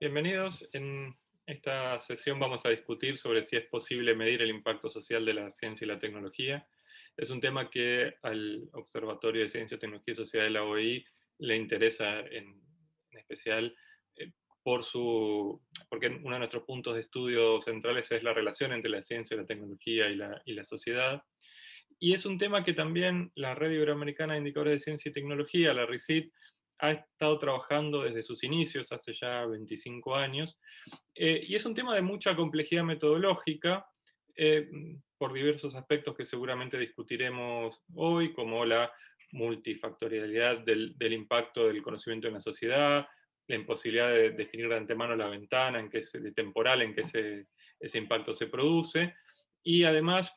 Bienvenidos. En esta sesión vamos a discutir sobre si es posible medir el impacto social de la ciencia y la tecnología. Es un tema que al Observatorio de Ciencia, Tecnología y Sociedad de la OEI le interesa en especial eh, porque uno de nuestros puntos de estudio centrales es la relación entre la ciencia, la tecnología y la sociedad. Y es un tema que también la Red Iberoamericana de Indicadores de Ciencia y Tecnología, la RICIT, ha estado trabajando desde sus inicios, hace ya 25 años, y es un tema de mucha complejidad metodológica, eh, por diversos aspectos que seguramente discutiremos hoy, como la multifactorialidad del impacto del conocimiento en la sociedad, la imposibilidad de definir de antemano la ventana temporal en que ese impacto se produce, y además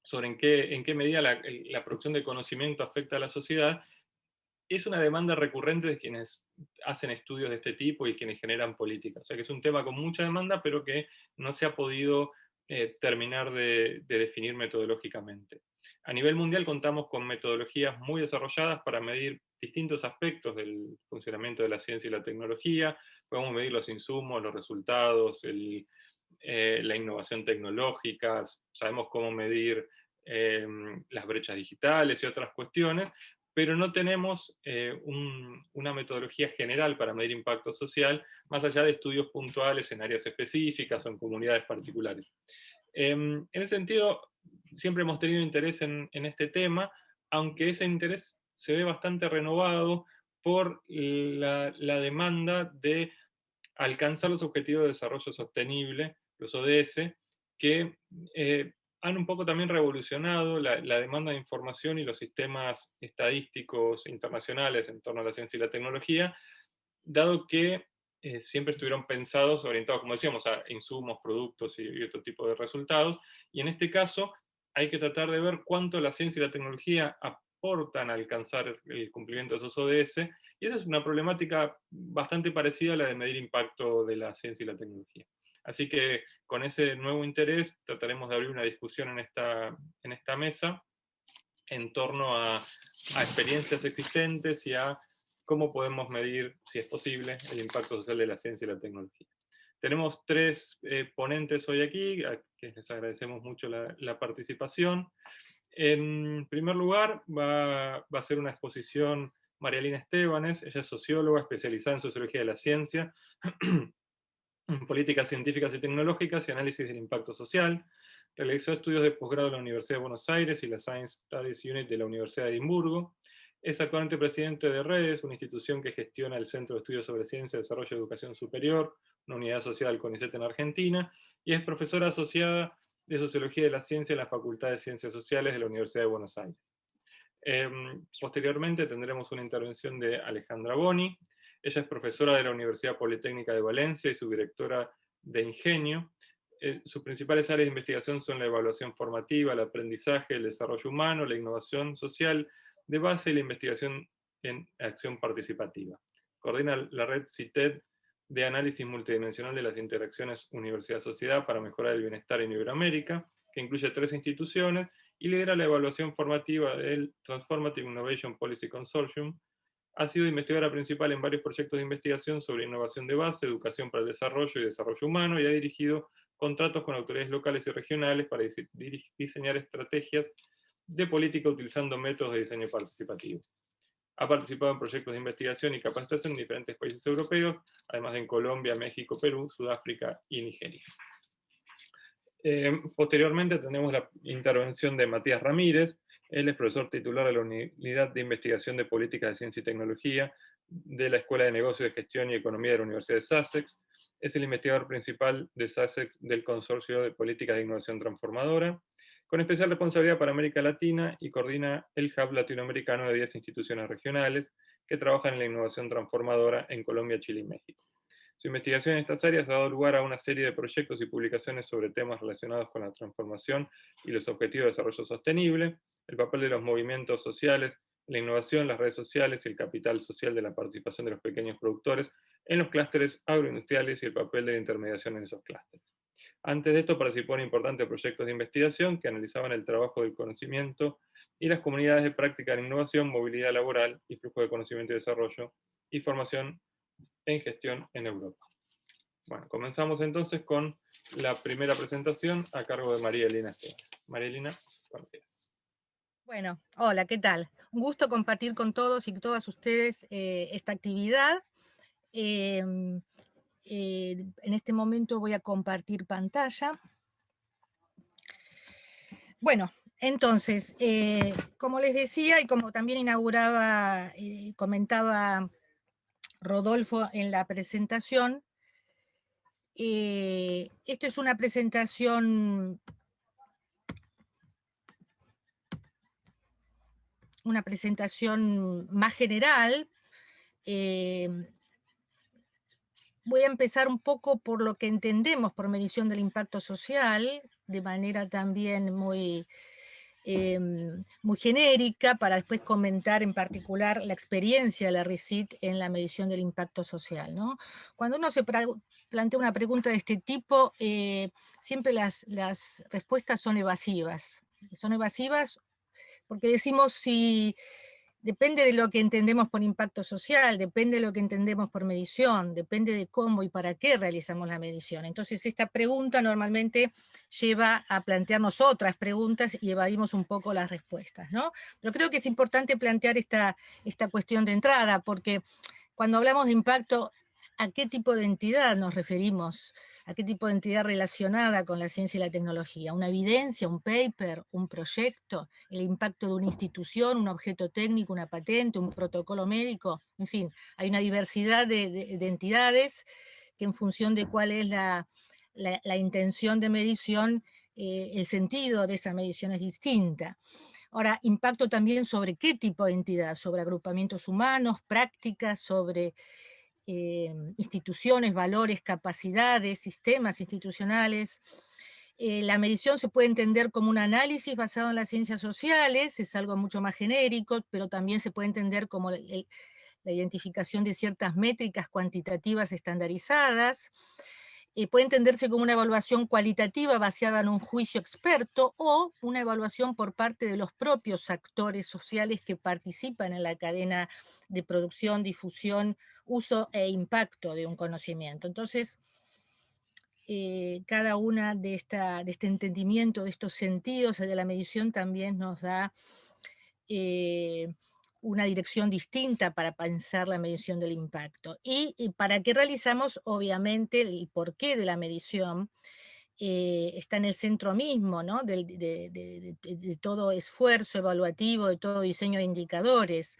sobre en qué medida la producción de conocimiento afecta a la sociedad. Es una demanda recurrente de quienes hacen estudios de este tipo y quienes generan políticas. O sea que es un tema con mucha demanda, pero que no se ha podido terminar de definir metodológicamente. A nivel mundial contamos con metodologías muy desarrolladas para medir distintos aspectos del funcionamiento de la ciencia y la tecnología. Podemos medir los insumos, los resultados, la innovación tecnológica, sabemos cómo medir las brechas digitales y otras cuestiones, pero no tenemos una metodología general para medir impacto social, más allá de estudios puntuales en áreas específicas o en comunidades particulares. En ese sentido, siempre hemos tenido interés en este tema, aunque ese interés se ve bastante renovado por la demanda de alcanzar los objetivos de desarrollo sostenible, los ODS, que han un poco también revolucionado la demanda de información y los sistemas estadísticos internacionales en torno a la ciencia y la tecnología, dado que siempre estuvieron pensados, orientados, como decíamos, a insumos, productos y otro tipo de resultados, y en este caso hay que tratar de ver cuánto la ciencia y la tecnología aportan a alcanzar el cumplimiento de esos ODS, y esa es una problemática bastante parecida a la de medir impacto de la ciencia y la tecnología. Así que con ese nuevo interés trataremos de abrir una discusión en esta mesa en torno a experiencias existentes y a cómo podemos medir, si es posible, el impacto social de la ciencia y la tecnología. Tenemos tres ponentes hoy aquí, a quienes les agradecemos mucho la participación. En primer lugar, va a ser una exposición Marialina Estebanes. Ella es socióloga especializada en sociología de la ciencia, en políticas científicas y tecnológicas y análisis del impacto social. Realizó estudios de posgrado en la Universidad de Buenos Aires y la Science Studies Unit de la Universidad de Edimburgo. Es actualmente presidente de Redes, una institución que gestiona el Centro de Estudios sobre Ciencia, Desarrollo y Educación Superior, una unidad asociada al CONICET en Argentina, y es profesora asociada de Sociología de la Ciencia en la Facultad de Ciencias Sociales de la Universidad de Buenos Aires. Posteriormente tendremos una intervención de Alejandra Boni. Ella es profesora de la Universidad Politécnica de Valencia y subdirectora de Ingenio. Sus principales áreas de investigación son la evaluación formativa, el aprendizaje, el desarrollo humano, la innovación social de base y la investigación en acción participativa. Coordina la red CITED de análisis multidimensional de las interacciones universidad-sociedad para mejorar el bienestar en Iberoamérica, que incluye 3 instituciones, y lidera la evaluación formativa del Transformative Innovation Policy Consortium. Ha sido investigadora principal en varios proyectos de investigación sobre innovación de base, educación para el desarrollo y desarrollo humano, y ha dirigido contratos con autoridades locales y regionales para diseñar estrategias de política utilizando métodos de diseño participativo. Ha participado en proyectos de investigación y capacitación en diferentes países europeos, además de en Colombia, México, Perú, Sudáfrica y Nigeria. Posteriormente tenemos la intervención de Matías Ramírez. Él es profesor titular de la Unidad de Investigación de Políticas de Ciencia y Tecnología de la Escuela de Negocios, de Gestión y Economía de la Universidad de Sussex. Es el investigador principal de Sussex del Consorcio de Políticas de Innovación Transformadora, con especial responsabilidad para América Latina, y coordina el Hub Latinoamericano de 10 instituciones regionales que trabajan en la innovación transformadora en Colombia, Chile y México. Su investigación en estas áreas ha dado lugar a una serie de proyectos y publicaciones sobre temas relacionados con la transformación y los objetivos de desarrollo sostenible, el papel de los movimientos sociales, la innovación, las redes sociales y el capital social de la participación de los pequeños productores en los clústeres agroindustriales y el papel de la intermediación en esos clústeres. Antes de esto participó en importantes proyectos de investigación que analizaban el trabajo del conocimiento y las comunidades de práctica de innovación, movilidad laboral y flujo de conocimiento y desarrollo y formación en gestión en Europa. Bueno, comenzamos entonces con la primera presentación a cargo de María Elena Esteban. María Elena, cuando quieras. Bueno, hola, ¿qué tal? Un gusto compartir con todos y todas ustedes esta actividad. En este momento voy a compartir pantalla. Bueno, entonces, como les decía y como también inauguraba, comentaba Rodolfo en la presentación, esto es una presentación más general. eh, Voy a empezar un poco por lo que entendemos por medición del impacto social, de manera también muy genérica, para después comentar en particular la experiencia de la RICIT en la medición del impacto social, ¿no? Cuando uno se plantea una pregunta de este tipo, siempre las respuestas son evasivas. Son evasivas porque decimos si depende de lo que entendemos por impacto social, depende de lo que entendemos por medición, depende de cómo y para qué realizamos la medición. Entonces esta pregunta normalmente lleva a plantearnos otras preguntas y evadimos un poco las respuestas, ¿no? Pero creo que es importante plantear esta cuestión de entrada, porque cuando hablamos de impacto, ¿a qué tipo de entidad nos referimos? ¿A qué tipo de entidad relacionada con la ciencia y la tecnología? ¿Una evidencia, un paper, un proyecto? ¿El impacto de una institución, un objeto técnico, una patente, un protocolo médico? En fin, hay una diversidad de entidades que en función de cuál es la intención de medición, el sentido de esa medición es distinta. Ahora, impacto también sobre qué tipo de entidad, sobre agrupamientos humanos, prácticas, sobre instituciones, valores, capacidades, sistemas institucionales. La medición se puede entender como un análisis basado en las ciencias sociales, es algo mucho más genérico, pero también se puede entender como la identificación de ciertas métricas cuantitativas estandarizadas. Puede entenderse como una evaluación cualitativa basada en un juicio experto o una evaluación por parte de los propios actores sociales que participan en la cadena de producción, difusión, uso e impacto de un conocimiento. Entonces, cada una de este entendimiento, de estos sentidos de la medición también nos da una dirección distinta para pensar la medición del impacto. Y para qué realizamos, obviamente, el porqué de la medición está en el centro mismo, ¿no? De todo esfuerzo evaluativo, de todo diseño de indicadores.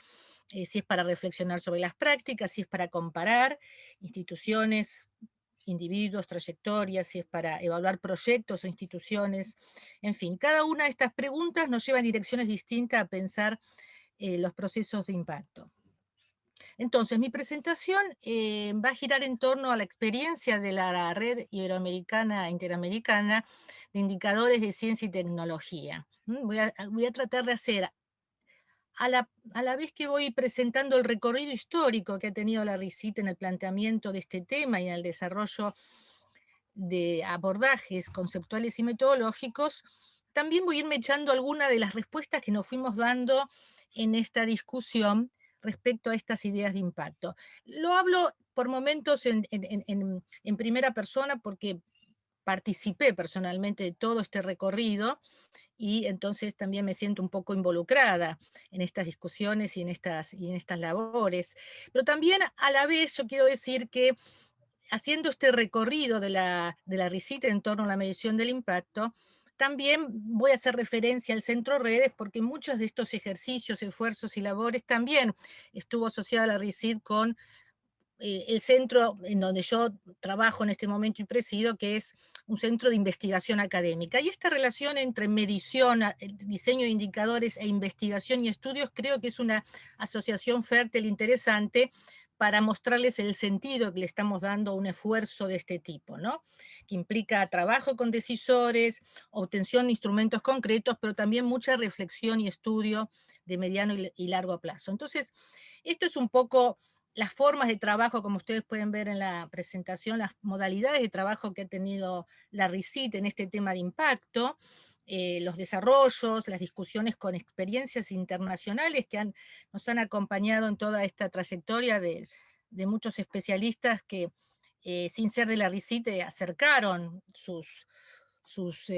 Si es para reflexionar sobre las prácticas, si es para comparar instituciones, individuos, trayectorias, si es para evaluar proyectos o instituciones, en fin, cada una de estas preguntas nos lleva en direcciones distintas a pensar los procesos de impacto. Entonces, mi presentación va a girar en torno a la experiencia de la Red Iberoamericana Interamericana de Indicadores de Ciencia y Tecnología. Voy a tratar de hacer, a la vez que voy presentando el recorrido histórico que ha tenido la RICIT en el planteamiento de este tema y en el desarrollo de abordajes conceptuales y metodológicos, también voy a irme echando algunas de las respuestas que nos fuimos dando en esta discusión respecto a estas ideas de impacto. Lo hablo por momentos en primera persona porque participé personalmente de todo este recorrido y entonces también me siento un poco involucrada en estas discusiones y en estas labores. Pero también a la vez yo quiero decir que haciendo este recorrido de la RICIT en torno a la medición del impacto, también voy a hacer referencia al Centro Redes, porque muchos de estos ejercicios, esfuerzos y labores también estuvo asociada la RICIT con el centro en donde yo trabajo en este momento y presido, que es un centro de investigación académica. Y esta relación entre medición, diseño de indicadores e investigación y estudios creo que es una asociación fértil interesante para mostrarles el sentido que le estamos dando a un esfuerzo de este tipo, ¿no? Que implica trabajo con decisores, obtención de instrumentos concretos, pero también mucha reflexión y estudio de mediano y largo plazo. Entonces, esto es un poco las formas de trabajo, como ustedes pueden ver en la presentación, las modalidades de trabajo que ha tenido la RICIT en este tema de impacto, los desarrollos, las discusiones con experiencias internacionales que nos han acompañado en toda esta trayectoria de muchos especialistas que sin ser de la RICIT, acercaron sus, sus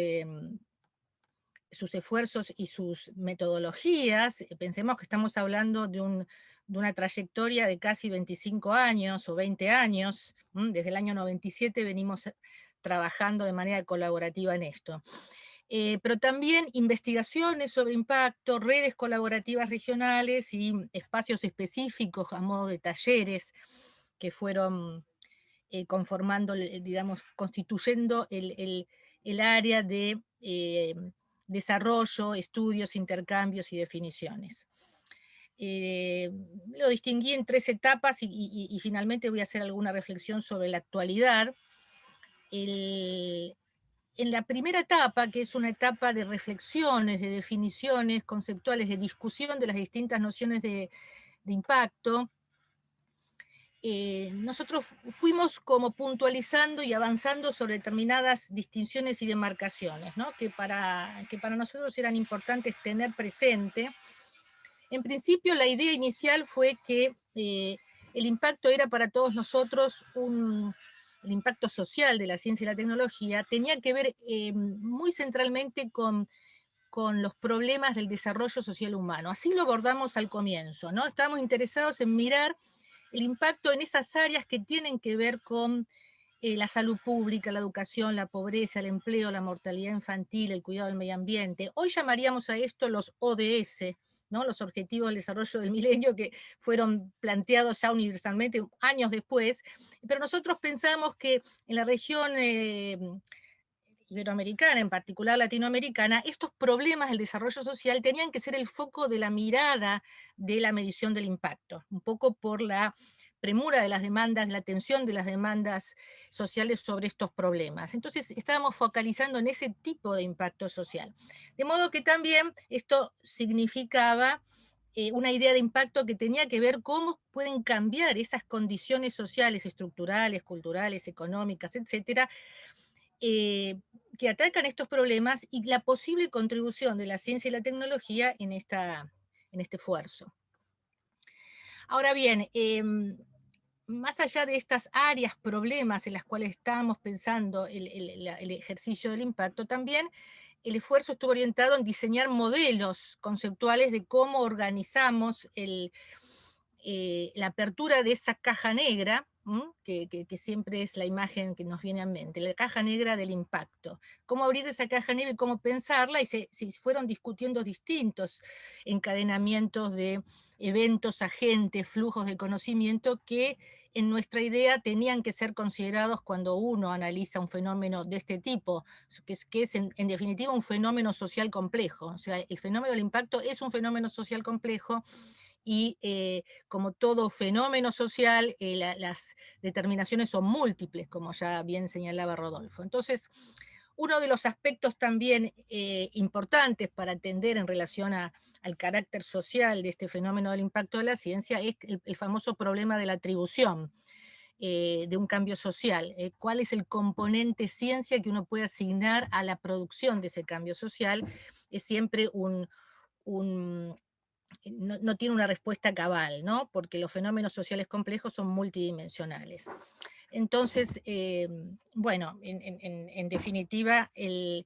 esfuerzos y sus metodologías. Pensemos que estamos hablando de una trayectoria de casi 25 años o 20 años. Desde el año 97 venimos trabajando de manera colaborativa en esto. Pero también investigaciones sobre impacto, redes colaborativas regionales y espacios específicos a modo de talleres que fueron conformando, digamos, constituyendo el área de desarrollo, estudios, intercambios y definiciones. Lo distinguí en 3 etapas y finalmente voy a hacer alguna reflexión sobre la actualidad. En la primera etapa, que es una etapa de reflexiones, de definiciones conceptuales, de discusión de las distintas nociones de impacto, nosotros fuimos como puntualizando y avanzando sobre determinadas distinciones y demarcaciones, ¿no? que para nosotros eran importantes tener presente. En principio, la idea inicial fue que el impacto era para todos nosotros el impacto social de la ciencia y la tecnología, tenía que ver muy centralmente con los problemas del desarrollo social humano. Así lo abordamos al comienzo, ¿no? Estábamos interesados en mirar el impacto en esas áreas que tienen que ver con la salud pública, la educación, la pobreza, el empleo, la mortalidad infantil, el cuidado del medio ambiente. Hoy llamaríamos a esto los ODS, ¿no? Los Objetivos del Desarrollo del Milenio, que fueron planteados ya universalmente años después, pero nosotros pensamos que en la región iberoamericana, en particular latinoamericana, estos problemas del desarrollo social tenían que ser el foco de la mirada de la medición del impacto, un poco por la premura de las demandas, la atención de las demandas sociales sobre estos problemas. Entonces estábamos focalizando en ese tipo de impacto social. De modo que también esto significaba una idea de impacto que tenía que ver cómo pueden cambiar esas condiciones sociales, estructurales, culturales, económicas, etcétera, que atacan estos problemas y la posible contribución de la ciencia y la tecnología en este esfuerzo. Ahora bien, más allá de estas áreas, problemas en las cuales estábamos pensando el ejercicio del impacto, también el esfuerzo estuvo orientado en diseñar modelos conceptuales de cómo organizamos la apertura de esa caja negra, que siempre es la imagen que nos viene a mente, la caja negra del impacto. Cómo abrir esa caja negra y cómo pensarla, y se fueron discutiendo distintos encadenamientos de eventos, agentes, flujos de conocimiento que en nuestra idea tenían que ser considerados cuando uno analiza un fenómeno de este tipo, que es en definitiva un fenómeno social complejo. O sea, el fenómeno del impacto es un fenómeno social complejo y como todo fenómeno social, las determinaciones son múltiples, como ya bien señalaba Rodolfo. Entonces, uno de los aspectos también importantes para atender en relación al carácter social de este fenómeno del impacto de la ciencia es el famoso problema de la atribución de un cambio social. ¿Cuál es el componente ciencia que uno puede asignar a la producción de ese cambio social? Es siempre no tiene una respuesta cabal, ¿no? Porque los fenómenos sociales complejos son multidimensionales. Entonces, bueno, en definitiva, el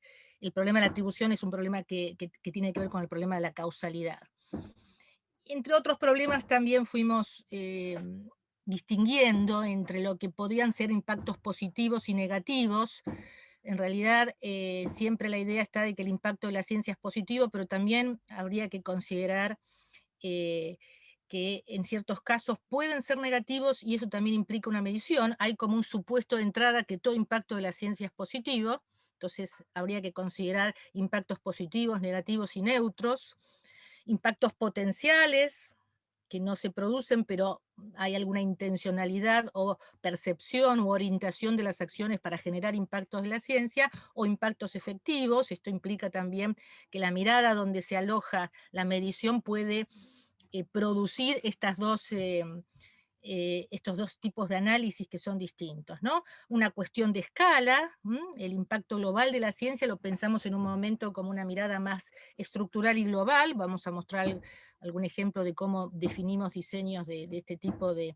problema de la atribución es un problema que tiene que ver con el problema de la causalidad. Entre otros problemas también fuimos distinguiendo entre lo que podían ser impactos positivos y negativos. En realidad, siempre la idea está de que el impacto de la ciencia es positivo, pero también habría que considerar que en ciertos casos pueden ser negativos y eso también implica una medición. Hay como un supuesto de entrada que todo impacto de la ciencia es positivo, entonces habría que considerar impactos positivos, negativos y neutros, impactos potenciales que no se producen, pero hay alguna intencionalidad o percepción u orientación de las acciones para generar impactos de la ciencia, o impactos efectivos. Esto implica también que la mirada donde se aloja la medición puede producir estos dos tipos de análisis que son distintos, ¿no? Una cuestión de escala, el impacto global de la ciencia lo pensamos en un momento como una mirada más estructural y global. Vamos a mostrar algún ejemplo de cómo definimos diseños de este tipo de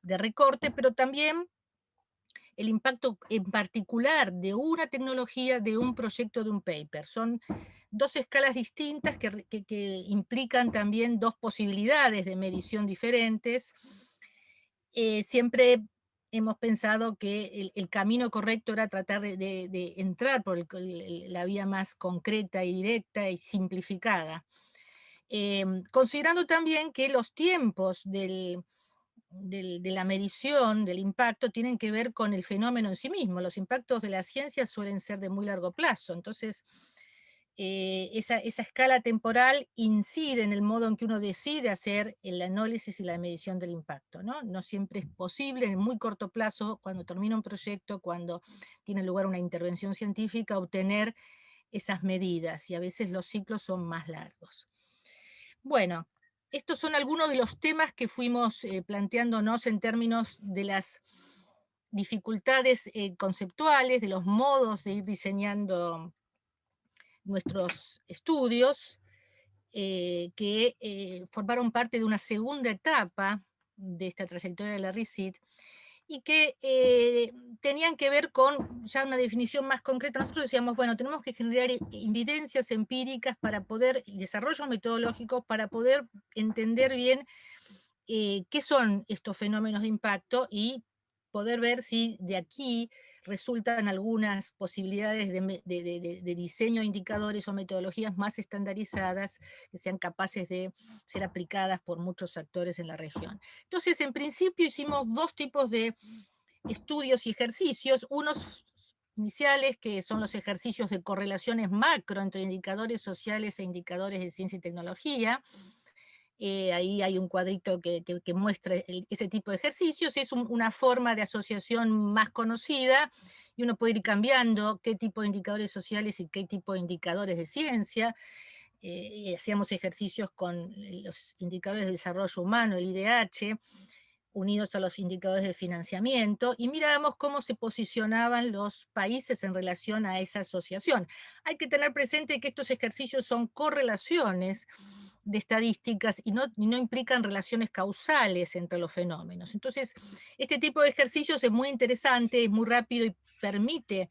recorte, pero también el impacto en particular de una tecnología, de un proyecto, de un paper. Son dos escalas distintas que implican también dos posibilidades de medición diferentes. Siempre hemos pensado que el camino correcto era tratar de entrar por la vía más concreta y directa y simplificada. Considerando también que los tiempos de la medición del impacto tienen que ver con el fenómeno en sí mismo. Los impactos de la ciencia suelen ser de muy largo plazo, entonces esa escala temporal incide en el modo en que uno decide hacer el análisis y la medición del impacto, ¿no? No siempre es posible en muy corto plazo, cuando termina un proyecto, cuando tiene lugar una intervención científica, obtener esas medidas, y a veces los ciclos son más largos. Bueno, estos son algunos de los temas que fuimos planteándonos en términos de las dificultades conceptuales, de los modos de ir diseñando nuestros estudios, que formaron parte de una segunda etapa de esta trayectoria de Larry Seed, y que tenían que ver con ya una definición más concreta. Nosotros decíamos, bueno, tenemos que generar evidencias empíricas para poder, y desarrollos metodológicos para poder entender bien qué son estos fenómenos de impacto y poder ver si de aquí resultan algunas posibilidades de diseño de indicadores o metodologías más estandarizadas que sean capaces de ser aplicadas por muchos actores en la región. Entonces, en principio hicimos dos tipos de estudios y ejercicios, unos iniciales, que son los ejercicios de correlaciones macro entre indicadores sociales e indicadores de ciencia y tecnología. Ahí hay un cuadrito que muestra ese tipo de ejercicios. Es una forma de asociación más conocida, y uno puede ir cambiando qué tipo de indicadores sociales y qué tipo de indicadores de ciencia. Hacíamos ejercicios con los indicadores de desarrollo humano, el IDH, unidos a los indicadores de financiamiento, y mirábamos cómo se posicionaban los países en relación a esa asociación. Hay que tener presente que estos ejercicios son correlaciones de estadísticas y no implican relaciones causales entre los fenómenos. Entonces, este tipo de ejercicios es muy interesante, es muy rápido y permite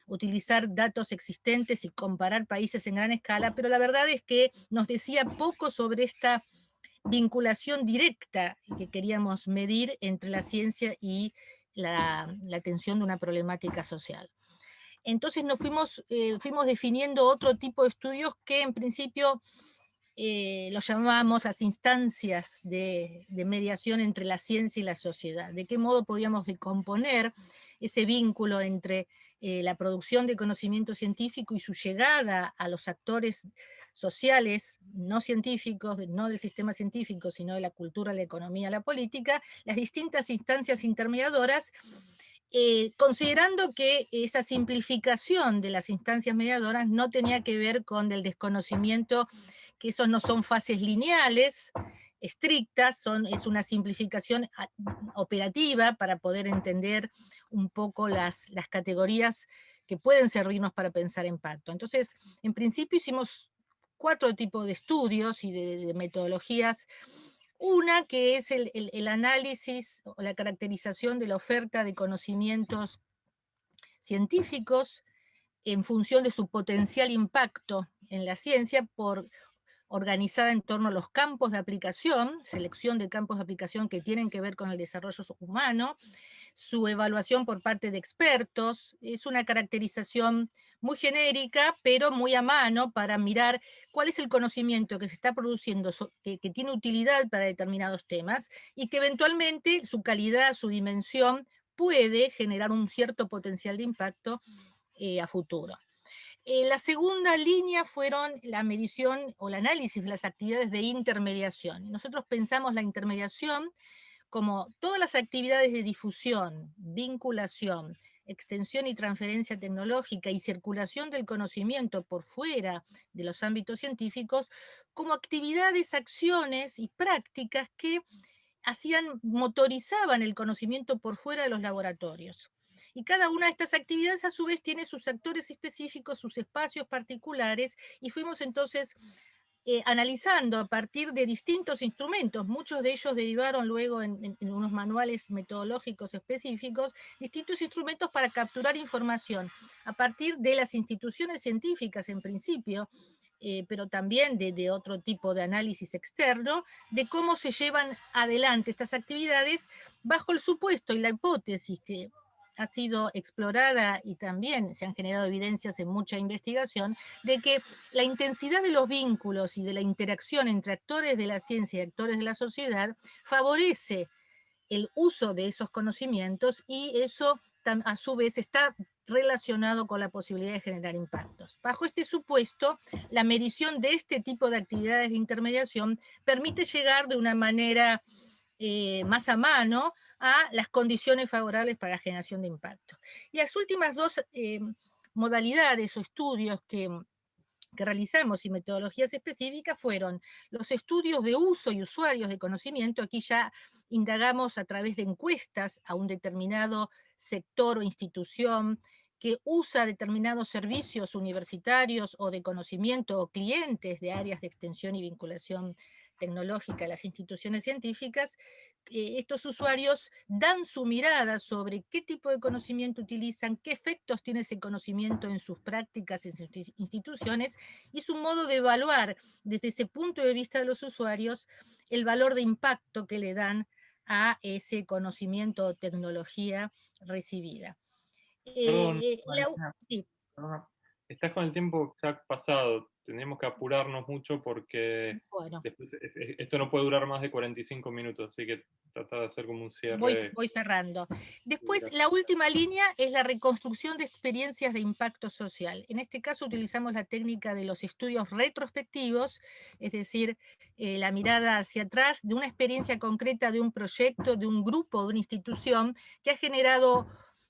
utilizar datos existentes y comparar países en gran escala, pero la verdad es que nos decía poco sobre esta vinculación directa que queríamos medir entre la ciencia y la atención de una problemática social. Entonces fuimos definiendo otro tipo de estudios que en principio los llamábamos las instancias de mediación entre la ciencia y la sociedad. De qué modo podíamos decomponer ese vínculo entre la producción de conocimiento científico y su llegada a los actores sociales no científicos, no del sistema científico, sino de la cultura, la economía, la política, las distintas instancias intermediadoras, considerando que esa simplificación de las instancias mediadoras no tenía que ver con el desconocimiento, que esos no son fases lineales, estrictas, es una simplificación operativa para poder entender un poco las categorías que pueden servirnos para pensar impacto. Entonces, en principio hicimos 4 tipos de estudios y de metodologías. Una que es el análisis o la caracterización de la oferta de conocimientos científicos en función de su potencial impacto en la ciencia, organizada en torno a los campos de aplicación, selección de campos de aplicación que tienen que ver con el desarrollo humano, su evaluación por parte de expertos. Es una caracterización muy genérica, pero muy a mano para mirar cuál es el conocimiento que se está produciendo, que tiene utilidad para determinados temas, y que eventualmente su calidad, su dimensión, puede generar un cierto potencial de impacto a futuro. La segunda línea fueron la medición o el análisis de las actividades de intermediación. Nosotros pensamos la intermediación como todas las actividades de difusión, vinculación, extensión y transferencia tecnológica y circulación del conocimiento por fuera de los ámbitos científicos, como actividades, acciones y prácticas que motorizaban el conocimiento por fuera de los laboratorios. Y cada una de estas actividades a su vez tiene sus actores específicos, sus espacios particulares, y fuimos entonces analizando a partir de distintos instrumentos, muchos de ellos derivaron luego en unos manuales metodológicos específicos, distintos instrumentos para capturar información a partir de las instituciones científicas en principio, pero también de otro tipo de análisis externo, de cómo se llevan adelante estas actividades bajo el supuesto y la hipótesis que ha sido explorada y también se han generado evidencias en mucha investigación, de que la intensidad de los vínculos y de la interacción entre actores de la ciencia y actores de la sociedad favorece el uso de esos conocimientos y eso a su vez está relacionado con la posibilidad de generar impactos. Bajo este supuesto, la medición de este tipo de actividades de intermediación permite llegar de una manera más a mano a las condiciones favorables para la generación de impacto. Y las últimas dos modalidades o estudios que realizamos y metodologías específicas fueron los estudios de uso y usuarios de conocimiento. Aquí ya indagamos a través de encuestas a un determinado sector o institución que usa determinados servicios universitarios o de conocimiento o clientes de áreas de extensión y vinculación tecnológica a las instituciones científicas. Estos usuarios dan su mirada sobre qué tipo de conocimiento utilizan, qué efectos tiene ese conocimiento en sus prácticas, en sus instituciones, y es un modo de evaluar desde ese punto de vista de los usuarios el valor de impacto que le dan a ese conocimiento o tecnología recibida. Perdón, La, Mariana, sí, perdón. Estás con el tiempo ya pasado. Tendríamos que apurarnos mucho porque bueno. después, esto no puede durar más de 45 minutos, así que trata de hacer como un cierre. Voy cerrando. Después, la Gracias. última línea es la reconstrucción de experiencias de impacto social. En este caso utilizamos la técnica de los estudios retrospectivos, es decir, la mirada hacia atrás de una experiencia concreta, de un proyecto, de un grupo, de una institución que ha generado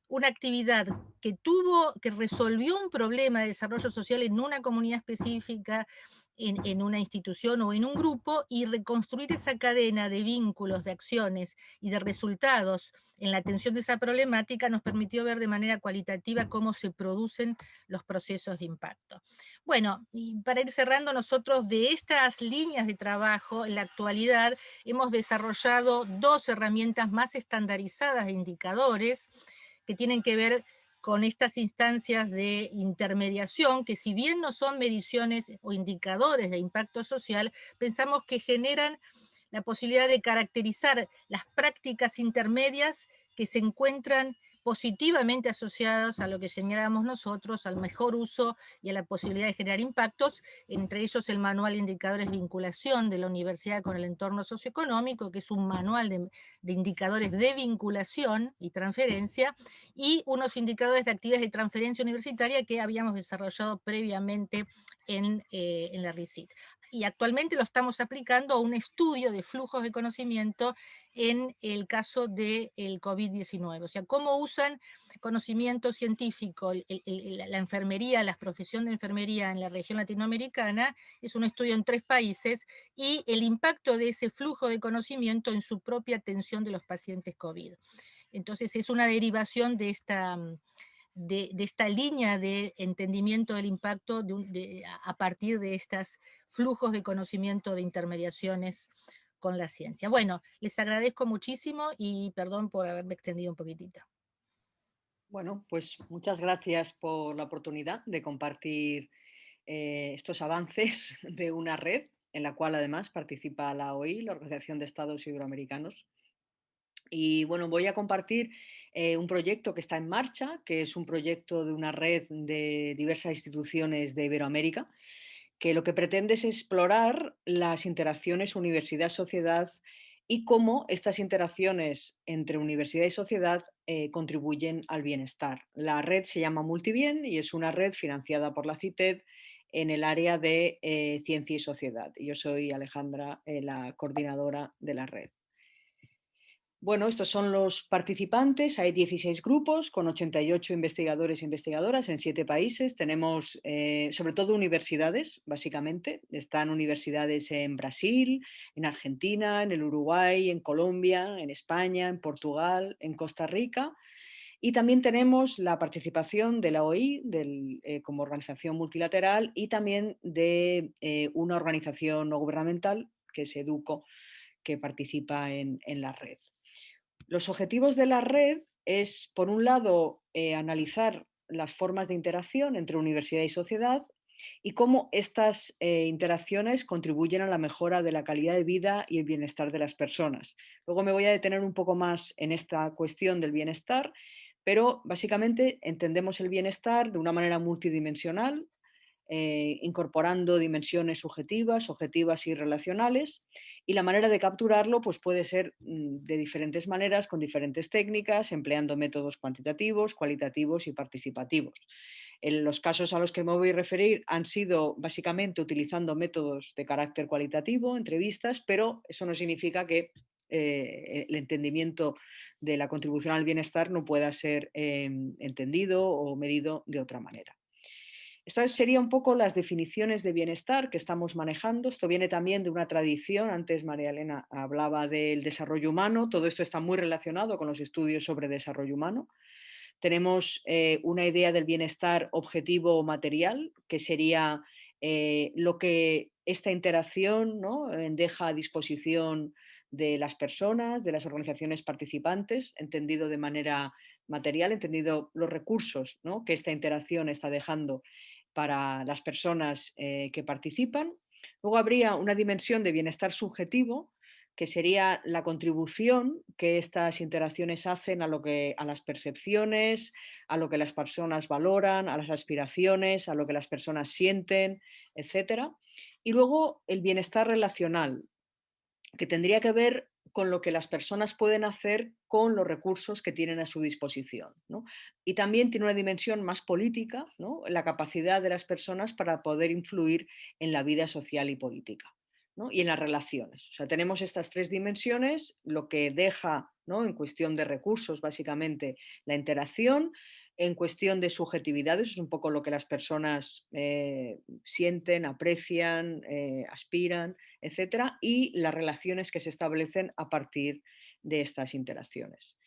una actividad que resolvió un problema de desarrollo social en una comunidad específica, en una institución o en un grupo, y reconstruir esa cadena de vínculos, de acciones y de resultados en la atención de esa problemática nos permitió ver de manera cualitativa cómo se producen los procesos de impacto. Bueno, y para ir cerrando, nosotros de estas líneas de trabajo, en la actualidad hemos desarrollado dos herramientas más estandarizadas de indicadores que tienen que ver con estas instancias de intermediación, que si bien no son mediciones o indicadores de impacto social, pensamos que generan la posibilidad de caracterizar las prácticas intermedias que se encuentran positivamente asociados a lo que señalamos nosotros, al mejor uso y a la posibilidad de generar impactos, entre ellos el manual de indicadores de vinculación de la universidad con el entorno socioeconómico, que es un manual de indicadores de vinculación y transferencia, y unos indicadores de actividades de transferencia universitaria que habíamos desarrollado previamente en la RICIT. Y actualmente lo estamos aplicando a un estudio de flujos de conocimiento en el caso del COVID-19. O sea, cómo usan conocimiento científico la enfermería, la profesión de enfermería en la región latinoamericana. Es un estudio en 3 países y el impacto de ese flujo de conocimiento en su propia atención de los pacientes COVID. Entonces es una derivación de esta línea de entendimiento del impacto a partir de estos flujos de conocimiento de intermediaciones con la ciencia. Bueno, les agradezco muchísimo y perdón por haberme extendido un poquitito. Bueno, pues muchas gracias por la oportunidad de compartir estos avances de una red en la cual además participa la OI, la Organización de Estados Iberoamericanos. Y bueno, voy a compartir un proyecto que está en marcha, que es un proyecto de una red de diversas instituciones de Iberoamérica, que lo que pretende es explorar las interacciones universidad-sociedad y cómo estas interacciones entre universidad y sociedad contribuyen al bienestar. La red se llama Multibien y es una red financiada por la CITED en el área de ciencia y sociedad. Yo soy Alejandra, la coordinadora de la red. Bueno, estos son los participantes. Hay 16 grupos con 88 investigadores e investigadoras en 7 países. Tenemos sobre todo universidades, básicamente. Están universidades en Brasil, en Argentina, en el Uruguay, en Colombia, en España, en Portugal, en Costa Rica. Y también tenemos la participación de la OI como organización multilateral y también de una organización no gubernamental, que es EDUCO, que participa en la red. Los objetivos de la red es, por un lado, analizar las formas de interacción entre universidad y sociedad y cómo estas interacciones contribuyen a la mejora de la calidad de vida y el bienestar de las personas. Luego me voy a detener un poco más en esta cuestión del bienestar, pero básicamente entendemos el bienestar de una manera multidimensional, incorporando dimensiones subjetivas, objetivas y relacionales. Y la manera de capturarlo pues, puede ser de diferentes maneras, con diferentes técnicas, empleando métodos cuantitativos, cualitativos y participativos. En los casos a los que me voy a referir han sido básicamente utilizando métodos de carácter cualitativo, entrevistas, pero eso no significa que el entendimiento de la contribución al bienestar no pueda ser entendido o medido de otra manera. Estas serían un poco las definiciones de bienestar que estamos manejando. Esto viene también de una tradición. Antes María Elena hablaba del desarrollo humano. Todo esto está muy relacionado con los estudios sobre desarrollo humano. Tenemos una idea del bienestar objetivo o material, que sería lo que esta interacción, ¿no?, deja a disposición de las personas, de las organizaciones participantes, entendido de manera material, entendido los recursos, ¿no?, que esta interacción está dejando para las personas que participan. Luego habría una dimensión de bienestar subjetivo, que sería la contribución que estas interacciones hacen a las percepciones, a lo que las personas valoran, a las aspiraciones, a lo que las personas sienten, etc. Y luego el bienestar relacional, que tendría que ver con lo que las personas pueden hacer con los recursos que tienen a su disposición, ¿no? Y también tiene una dimensión más política, ¿no?, la capacidad de las personas para poder influir en la vida social y política, ¿no?, y en las relaciones. O sea, tenemos estas tres dimensiones, lo que deja, ¿no?, en cuestión de recursos, básicamente, la interacción. En cuestión de subjetividades, es un poco lo que las personas sienten, aprecian, aspiran, etcétera, y las relaciones que se establecen a partir de estas interacciones.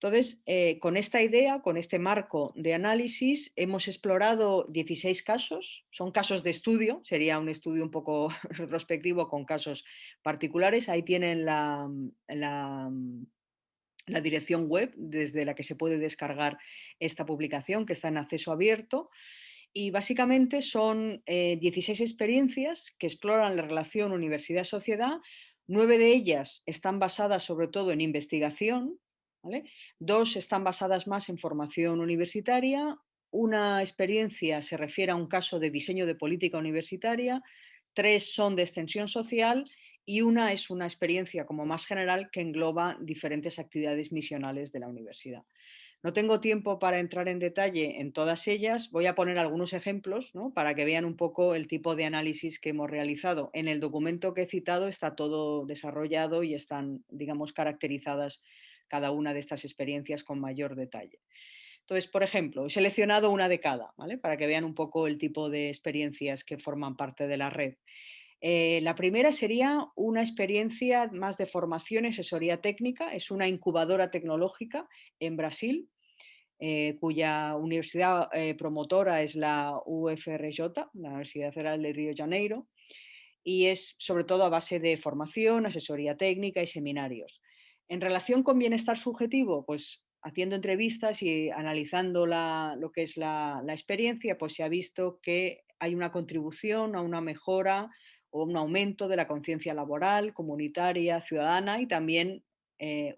Entonces, con esta idea, con este marco de análisis, hemos explorado 16 casos. Son casos de estudio, sería un estudio un poco retrospectivo con casos particulares. Ahí tienen la dirección web desde la que se puede descargar esta publicación, que está en acceso abierto. Y básicamente son 16 experiencias que exploran la relación universidad-sociedad. 9 de ellas están basadas sobre todo en investigación, ¿vale? 2 están basadas más en formación universitaria. Una experiencia se refiere a un caso de diseño de política universitaria. 3 son de extensión social y una es una experiencia como más general que engloba diferentes actividades misionales de la universidad. No tengo tiempo para entrar en detalle en todas ellas. Voy a poner algunos ejemplos, ¿no?, para que vean un poco el tipo de análisis que hemos realizado. En el documento que he citado está todo desarrollado y están, digamos, caracterizadas cada una de estas experiencias con mayor detalle. Entonces, por ejemplo, he seleccionado una de cada, ¿vale?, para que vean un poco el tipo de experiencias que forman parte de la red. La primera sería una experiencia más de formación y asesoría técnica. Es una incubadora tecnológica en Brasil, cuya universidad promotora es la UFRJ, la Universidad Federal de Río de Janeiro, y es sobre todo a base de formación, asesoría técnica y seminarios. En relación con bienestar subjetivo, pues haciendo entrevistas y analizando lo que es la experiencia, pues se ha visto que hay una contribución a una mejora o un aumento de la conciencia laboral, comunitaria, ciudadana y también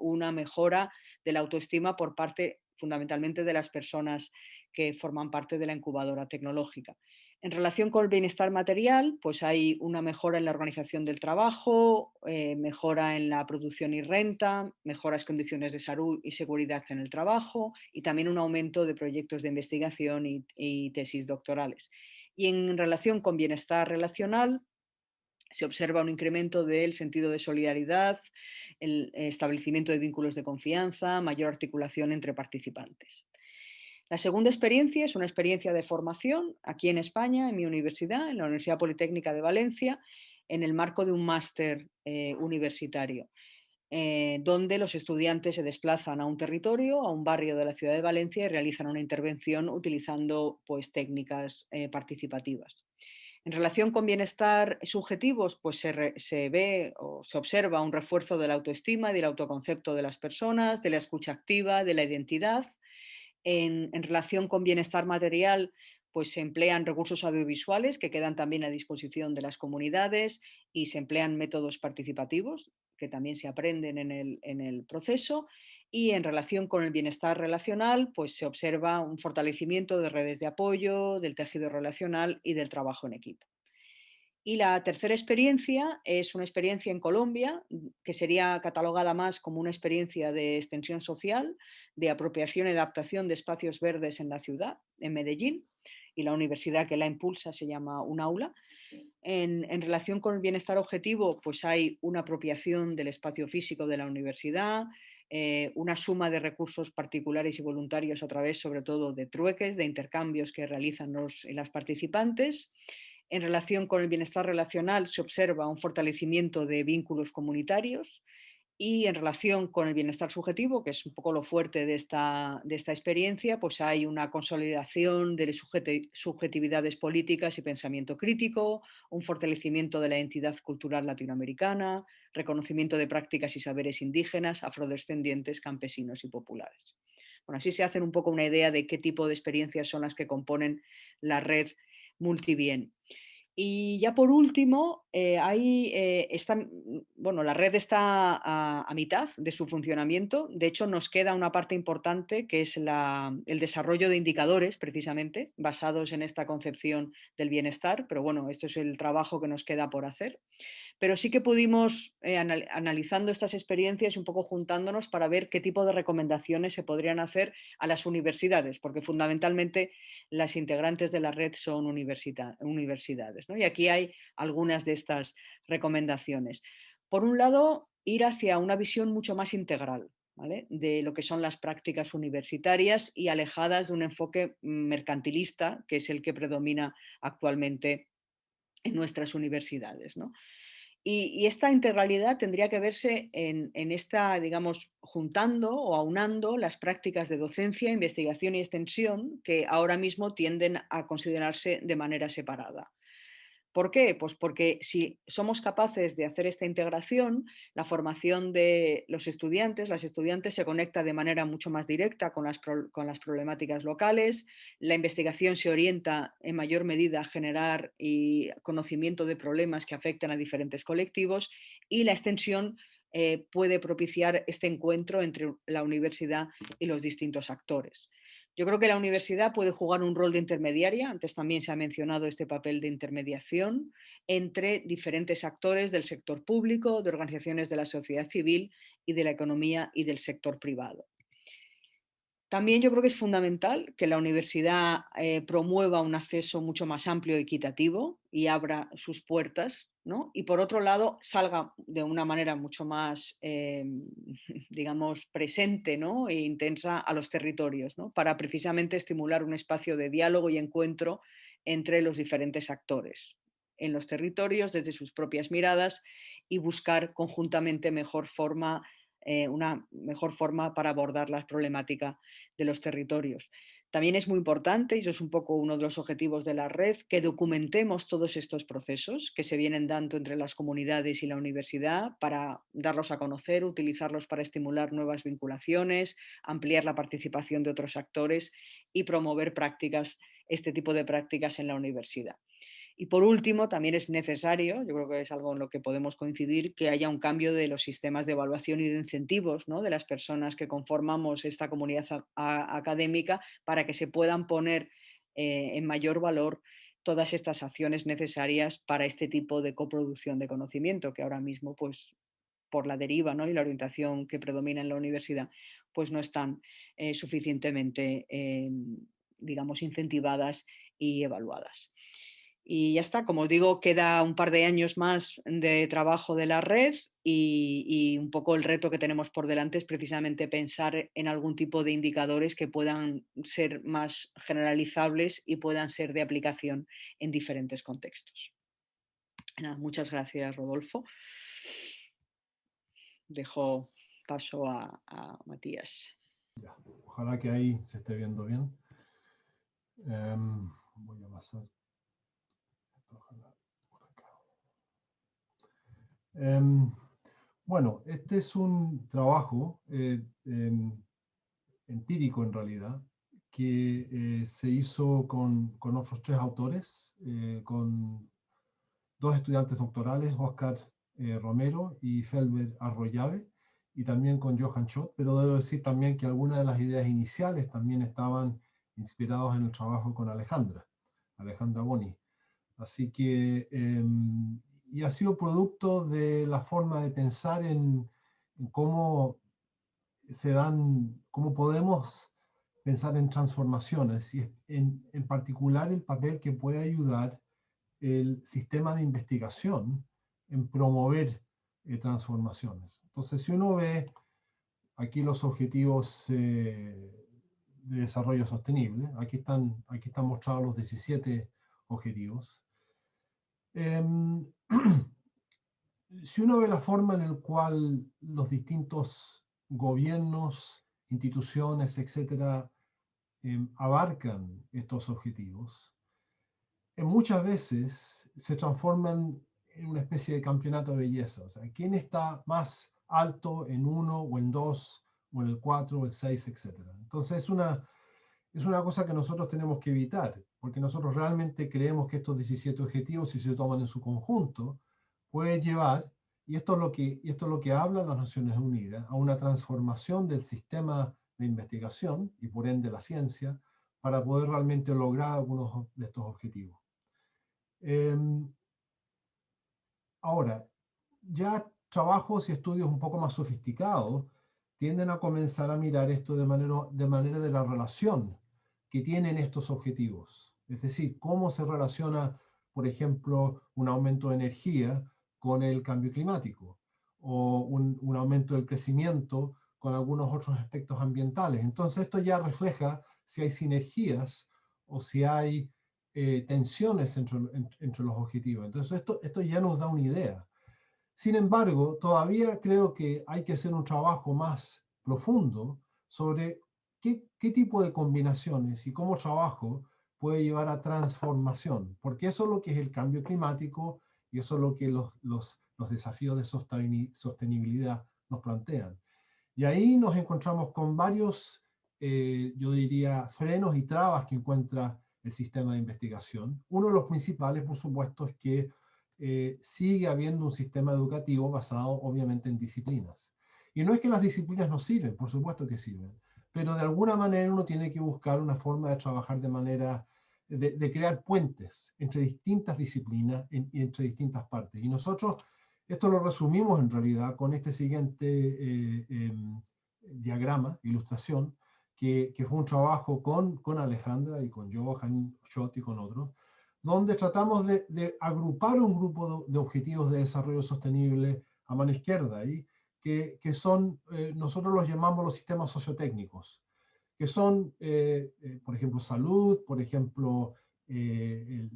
una mejora de la autoestima por parte fundamentalmente de las personas que forman parte de la incubadora tecnológica. En relación con el bienestar material, pues hay una mejora en la organización del trabajo, mejora en la producción y renta, mejoras condiciones de salud y seguridad en el trabajo y también un aumento de proyectos de investigación y tesis doctorales. Y en relación con bienestar relacional, se observa un incremento del sentido de solidaridad, el establecimiento de vínculos de confianza, mayor articulación entre participantes. La segunda experiencia es una experiencia de formación aquí en España, en mi universidad, en la Universidad Politécnica de Valencia, en el marco de un máster universitario. donde los estudiantes se desplazan a un territorio, a un barrio de la ciudad de Valencia y realizan una intervención utilizando pues, técnicas participativas. En relación con bienestar subjetivos, pues se ve o se observa un refuerzo de la autoestima y del autoconcepto de las personas, de la escucha activa, de la identidad. En relación con bienestar material, pues se emplean recursos audiovisuales que quedan también a disposición de las comunidades y se emplean métodos participativos que también se aprenden en el proceso. Y en relación con el bienestar relacional, pues se observa un fortalecimiento de redes de apoyo, del tejido relacional y del trabajo en equipo. Y la tercera experiencia es una experiencia en Colombia, que sería catalogada más como una experiencia de extensión social, de apropiación y adaptación de espacios verdes en la ciudad, en Medellín, y la universidad que la impulsa se llama UNAULA. En relación con el bienestar objetivo, pues hay una apropiación del espacio físico de la universidad, una suma de recursos particulares y voluntarios a través, sobre todo, de trueques, de intercambios que realizan las participantes. En relación con el bienestar relacional se observa un fortalecimiento de vínculos comunitarios y en relación con el bienestar subjetivo, que es un poco lo fuerte de esta experiencia, pues hay una consolidación de subjetividades políticas y pensamiento crítico, un fortalecimiento de la identidad cultural latinoamericana, reconocimiento de prácticas y saberes indígenas, afrodescendientes, campesinos y populares. Bueno, así se hacen un poco una idea de qué tipo de experiencias son las que componen la red Multibien. Y ya por último, la red está a mitad de su funcionamiento. De hecho, nos queda una parte importante que es el desarrollo de indicadores, precisamente, basados en esta concepción del bienestar. Pero bueno, esto es el trabajo que nos queda por hacer. Pero sí que pudimos, analizando estas experiencias, un poco juntándonos para ver qué tipo de recomendaciones se podrían hacer a las universidades, porque fundamentalmente las integrantes de la red son universidades, ¿no? Y aquí hay algunas de estas recomendaciones. Por un lado, ir hacia una visión mucho más integral, ¿vale?, de lo que son las prácticas universitarias y alejadas de un enfoque mercantilista, que es el que predomina actualmente en nuestras universidades, ¿no? Y esta integralidad tendría que verse en esta, digamos, juntando o aunando las prácticas de docencia, investigación y extensión que ahora mismo tienden a considerarse de manera separada. ¿Por qué? Pues porque si somos capaces de hacer esta integración, la formación de los estudiantes, las estudiantes se conecta de manera mucho más directa con las problemáticas locales, la investigación se orienta en mayor medida a generar conocimiento de problemas que afectan a diferentes colectivos y la extensión puede propiciar este encuentro entre la universidad y los distintos actores. Yo creo que la universidad puede jugar un rol de intermediaria, antes también se ha mencionado este papel de intermediación entre diferentes actores del sector público, de organizaciones de la sociedad civil y de la economía y del sector privado. También yo creo que es fundamental que la universidad promueva un acceso mucho más amplio y equitativo y abra sus puertas, ¿no? Y por otro lado, salga de una manera mucho más, digamos, presente, ¿no?, e intensa a los territorios, ¿no?, para precisamente estimular un espacio de diálogo y encuentro entre los diferentes actores en los territorios desde sus propias miradas y buscar conjuntamente una mejor forma para abordar la problemática de los territorios. También es muy importante, y eso es un poco uno de los objetivos de la red, que documentemos todos estos procesos que se vienen dando entre las comunidades y la universidad para darlos a conocer, utilizarlos para estimular nuevas vinculaciones, ampliar la participación de otros actores y promover este tipo de prácticas en la universidad. Y por último, también es necesario, yo creo que es algo en lo que podemos coincidir, que haya un cambio de los sistemas de evaluación y de incentivos, ¿no?, de las personas que conformamos esta comunidad académica para que se puedan poner en mayor valor todas estas acciones necesarias para este tipo de coproducción de conocimiento que ahora mismo, pues, por la deriva, ¿no?, y la orientación que predomina en la universidad, pues no están suficientemente, digamos, incentivadas y evaluadas. Y ya está, como os digo, queda un par de años más de trabajo de la red y un poco el reto que tenemos por delante es precisamente pensar en algún tipo de indicadores que puedan ser más generalizables y puedan ser de aplicación en diferentes contextos. Nada, muchas gracias, Rodolfo. dejo paso a Matías. Ya, ojalá que ahí se esté viendo bien. Voy a pasar esto, ojalá, por acá. Bueno, este es un trabajo empírico en realidad, que se hizo con otros 3 autores, con 2 estudiantes doctorales, Óscar Romero y Felber Arroyave, y también con Johan Schott, pero debo decir también que algunas de las ideas iniciales también estaban inspirados en el trabajo con Alejandra Boni. Así que, y ha sido producto de la forma de pensar en cómo cómo podemos pensar en transformaciones, y en particular el papel que puede ayudar el sistema de investigación en promover transformaciones. Entonces, si uno ve aquí los objetivos de desarrollo sostenible, aquí están mostrados los 17 objetivos. Si uno ve la forma en la cual los distintos gobiernos, instituciones, etcétera, abarcan estos objetivos, muchas veces se transforman en una especie de campeonato de belleza. O sea, ¿quién está más alto en 1 o en 2 o en el 4 o el 6, etcétera? Entonces es una cosa que nosotros tenemos que evitar, porque nosotros realmente creemos que estos 17 objetivos, si se toman en su conjunto, pueden llevar, y esto es lo que hablan las Naciones Unidas, a una transformación del sistema de investigación y por ende la ciencia, para poder realmente lograr algunos de estos objetivos. Ahora, ya trabajos y estudios un poco más sofisticados tienden a comenzar a mirar esto de manera de la relación que tienen estos objetivos. Es decir, cómo se relaciona, por ejemplo, un aumento de energía con el cambio climático, o un aumento del crecimiento con algunos otros aspectos ambientales. Entonces esto ya refleja si hay sinergias o si hay tensiones entre los objetivos. Entonces esto ya nos da una idea. Sin embargo, todavía creo que hay que hacer un trabajo más profundo sobre qué tipo de combinaciones y cómo trabajo puede llevar a transformación, porque eso es lo que es el cambio climático y eso es lo que los desafíos de sostenibilidad nos plantean. Y ahí nos encontramos con varios, yo diría, frenos y trabas que encuentra el sistema de investigación. Uno de los principales, por supuesto, es que sigue habiendo un sistema educativo basado obviamente en disciplinas. Y no es que las disciplinas no sirven, por supuesto que sirven, pero de alguna manera uno tiene que buscar una forma de trabajar de manera, de crear puentes entre distintas disciplinas y entre distintas partes. Y nosotros esto lo resumimos en realidad con este siguiente diagrama, ilustración, que fue un trabajo con Alejandra y con Johan Schott y con otros, donde tratamos de agrupar un grupo de objetivos de desarrollo sostenible a mano izquierda, que son, nosotros los llamamos los sistemas sociotécnicos, que son, por ejemplo, salud, por ejemplo, el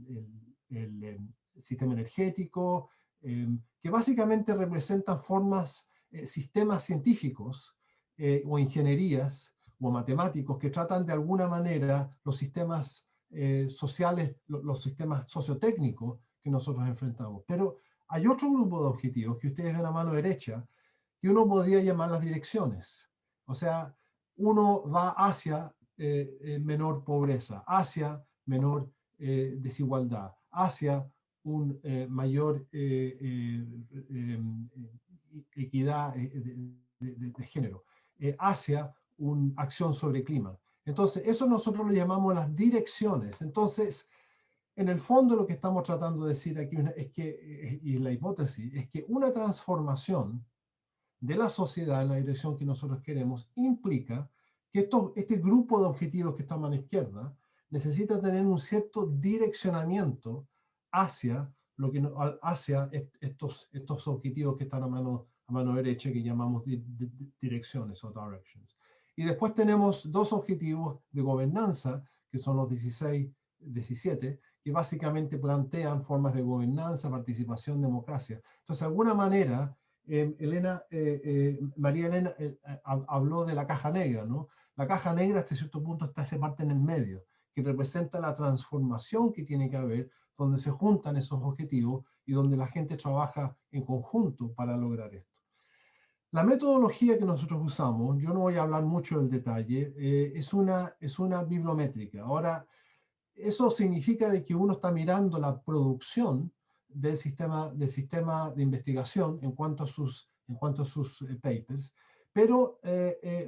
sistema energético, que básicamente representan formas, sistemas científicos o ingenierías o matemáticos que tratan de alguna manera los sistemas sociales, los sistemas sociotécnicos que nosotros enfrentamos. Pero hay otro grupo de objetivos que ustedes ven a mano derecha, que uno podría llamar las direcciones. O sea, uno va hacia menor pobreza, hacia menor desigualdad, hacia un mayor equidad de género, hacia una acción sobre clima. Entonces, eso nosotros lo llamamos las direcciones. Entonces, en el fondo lo que estamos tratando de decir aquí es que, y la hipótesis, es que una transformación de la sociedad en la dirección que nosotros queremos implica que este grupo de objetivos que está a mano izquierda necesita tener un cierto direccionamiento hacia, hacia estos objetivos que están a mano derecha, que llamamos direcciones o directions. Y después tenemos 2 objetivos de gobernanza, que son los 17, que básicamente plantean formas de gobernanza, participación, democracia. Entonces, de alguna manera, María Elena habló de la caja negra, ¿no? La caja negra hasta cierto punto está esa parte en el medio, que representa la transformación que tiene que haber, donde se juntan esos objetivos y donde la gente trabaja en conjunto para lograr esto. La metodología que nosotros usamos, yo no voy a hablar mucho del detalle, es una bibliométrica. Ahora, eso significa de que uno está mirando la producción del sistema de investigación en cuanto a sus papers, pero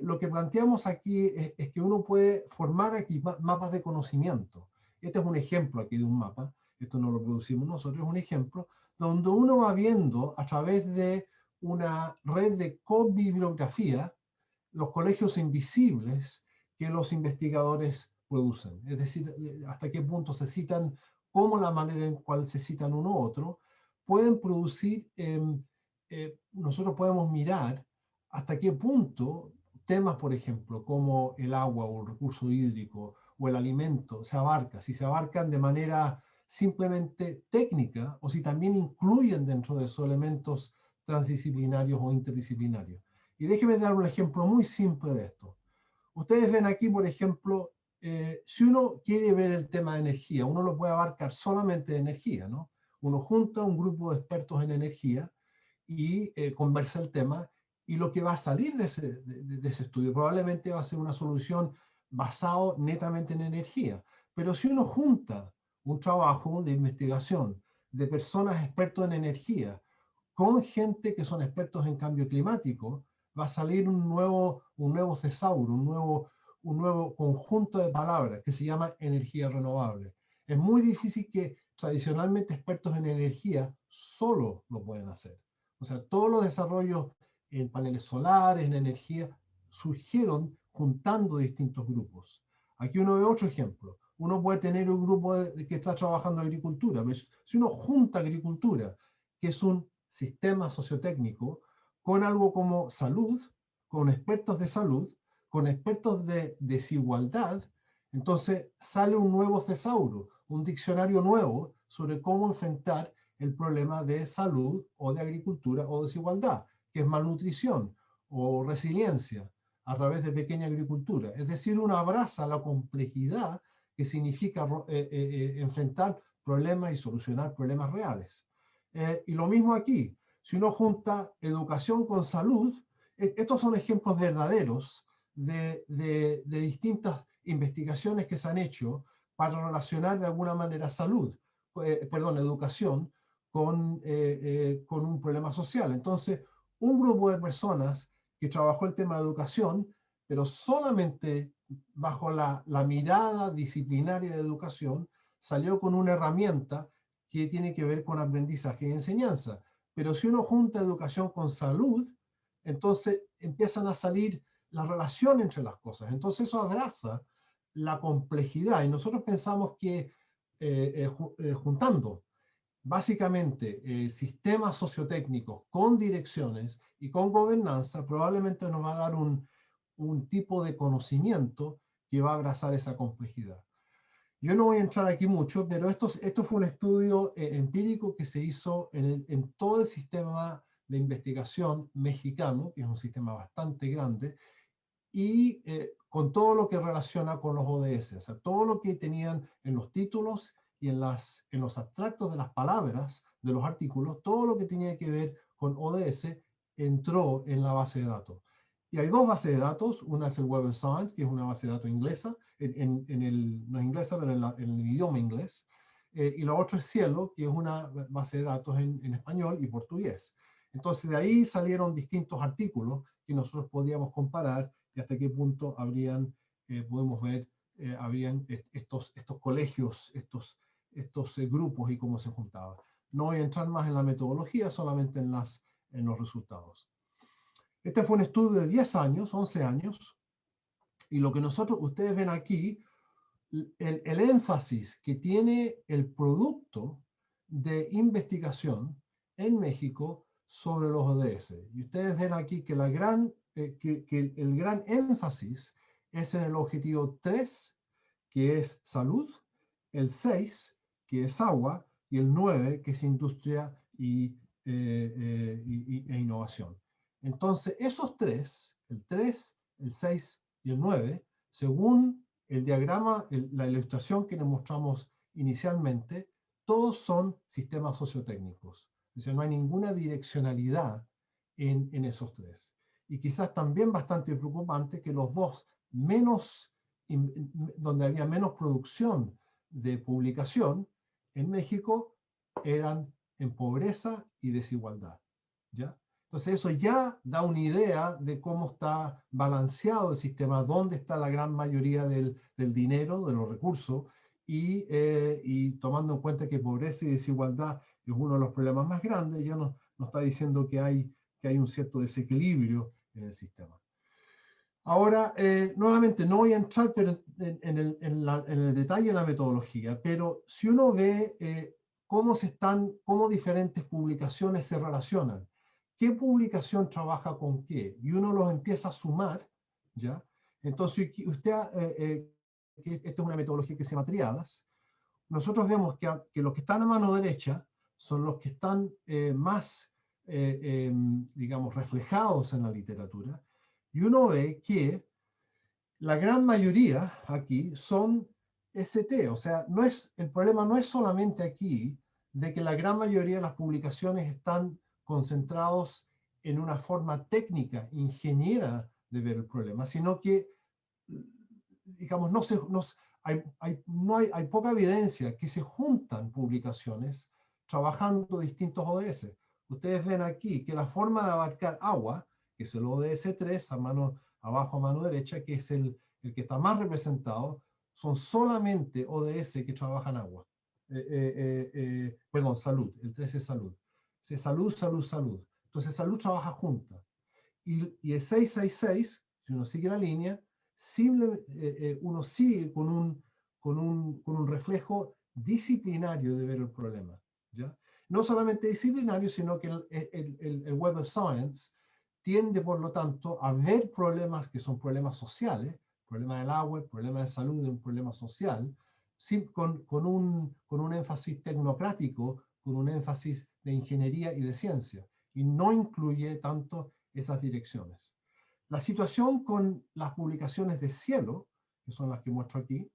lo que planteamos aquí es que uno puede formar aquí mapas de conocimiento. Este es un ejemplo aquí de un mapa, esto no lo producimos nosotros, es un ejemplo donde uno va viendo a través de una red de cobibliografía los colegios invisibles que los investigadores producen. Es decir, hasta qué punto se citan, cómo la manera en cual se citan uno u otro, pueden producir, nosotros podemos mirar hasta qué punto temas, por ejemplo, como el agua o el recurso hídrico o el alimento se abarca, si se abarcan de manera simplemente técnica o si también incluyen dentro de esos elementos transdisciplinarios o interdisciplinarios. Y déjeme dar un ejemplo muy simple de esto. Ustedes ven aquí, por ejemplo, si uno quiere ver el tema de energía, uno lo puede abarcar solamente de energía, ¿no? Uno junta un grupo de expertos en energía y conversa el tema, y lo que va a salir de ese estudio probablemente va a ser una solución basada netamente en energía. Pero si uno junta un trabajo de investigación de personas expertos en energía con gente que son expertos en cambio climático, va a salir un nuevo thesauro, un nuevo conjunto de palabras que se llama energía renovable. Es muy difícil que tradicionalmente expertos en energía solo lo pueden hacer. O sea, todos los desarrollos en paneles solares, en energía, surgieron juntando distintos grupos. Aquí uno ve otro ejemplo. Uno puede tener un grupo que está trabajando en agricultura, pero si uno junta agricultura, que es un sistema sociotécnico, con algo como salud, con expertos de salud, con expertos de desigualdad, entonces sale un nuevo thesauro, un diccionario nuevo sobre cómo enfrentar el problema de salud o de agricultura o desigualdad, que es malnutrición o resiliencia a través de pequeña agricultura. Es decir, uno abraza la complejidad que significa enfrentar problemas y solucionar problemas reales. Y lo mismo aquí, si uno junta educación con salud, estos son ejemplos verdaderos de distintas investigaciones que se han hecho para relacionar de alguna manera educación con un problema social. Entonces, un grupo de personas que trabajó el tema de educación, pero solamente bajo la mirada disciplinaria de educación, salió con una herramienta que tiene que ver con aprendizaje y enseñanza. Pero si uno junta educación con salud, entonces empiezan a salir la relación entre las cosas. Entonces eso abraza la complejidad y nosotros pensamos que juntando básicamente sistemas sociotécnicos con direcciones y con gobernanza probablemente nos va a dar un tipo de conocimiento que va a abrazar esa complejidad. Yo no voy a entrar aquí mucho, pero esto fue un estudio empírico que se hizo en todo el sistema de investigación mexicano, que es un sistema bastante grande, y con todo lo que relaciona con los ODS, o sea, todo lo que tenían en los títulos y en los abstractos de las palabras de los artículos, todo lo que tenía que ver con ODS entró en la base de datos. Y hay dos bases de datos, una es el Web of Science, que es una base de datos inglesa, no inglesa, pero en el idioma inglés, y la otra es Cielo, que es una base de datos en español y portugués. Entonces de ahí salieron distintos artículos que nosotros podíamos comparar y hasta qué punto podemos ver, habrían estos colegios, estos grupos y cómo se juntaban. No voy a entrar más en la metodología, solamente en los resultados. Este fue un estudio de 10 años, 11 años, y lo que ustedes ven aquí, el énfasis que tiene el producto de investigación en México sobre los ODS. Y ustedes ven aquí que, que el gran énfasis es en el objetivo 3, que es salud, el 6, que es agua, y el 9, que es industria y e innovación. Entonces, esos tres, el 3, el 6 y el 9, según el diagrama, la ilustración que les mostramos inicialmente, todos son sistemas sociotécnicos. Es decir, no hay ninguna direccionalidad en esos tres. Y quizás también bastante preocupante que los dos donde había menos producción de publicación en México eran en pobreza y desigualdad, ¿ya? Entonces eso ya da una idea de cómo está balanceado el sistema, dónde está la gran mayoría del dinero, de los recursos, y tomando en cuenta que pobreza y desigualdad es uno de los problemas más grandes, ya nos está diciendo que hay un cierto desequilibrio en el sistema. Ahora, nuevamente, no voy a entrar en el detalle de la metodología, pero si uno ve cómo diferentes publicaciones se relacionan, qué publicación trabaja con qué, y uno los empieza a sumar, ¿ya? Entonces, que esta es una metodología que se llama triadas, nosotros vemos que los que están a mano derecha son los que están más, digamos, reflejados en la literatura, y uno ve que la gran mayoría aquí son ST, o sea, el problema no es solamente aquí de que la gran mayoría de las publicaciones están concentrados en una forma técnica, ingeniera de ver el problema, sino que, digamos, hay poca evidencia que se juntan publicaciones trabajando distintos ODS. Ustedes ven aquí que la forma de abarcar agua, que es el ODS 3, abajo a mano derecha, que es el que está más representado, son solamente ODS que trabajan agua. Perdón, salud, el 3 es salud. Salud, salud, salud. Entonces salud trabaja junta. Y el 666, si uno sigue la línea, uno sigue con un reflejo disciplinario de ver el problema, ¿ya? No solamente disciplinario, sino que el Web of Science tiende, por lo tanto, a ver problemas que son problemas sociales, problema del agua, problema de salud, un problema social, con un énfasis tecnocrático, con un énfasis de ingeniería y de ciencia, y no incluye tanto esas direcciones. La situación con las publicaciones de cielo, que son las que muestro aquí,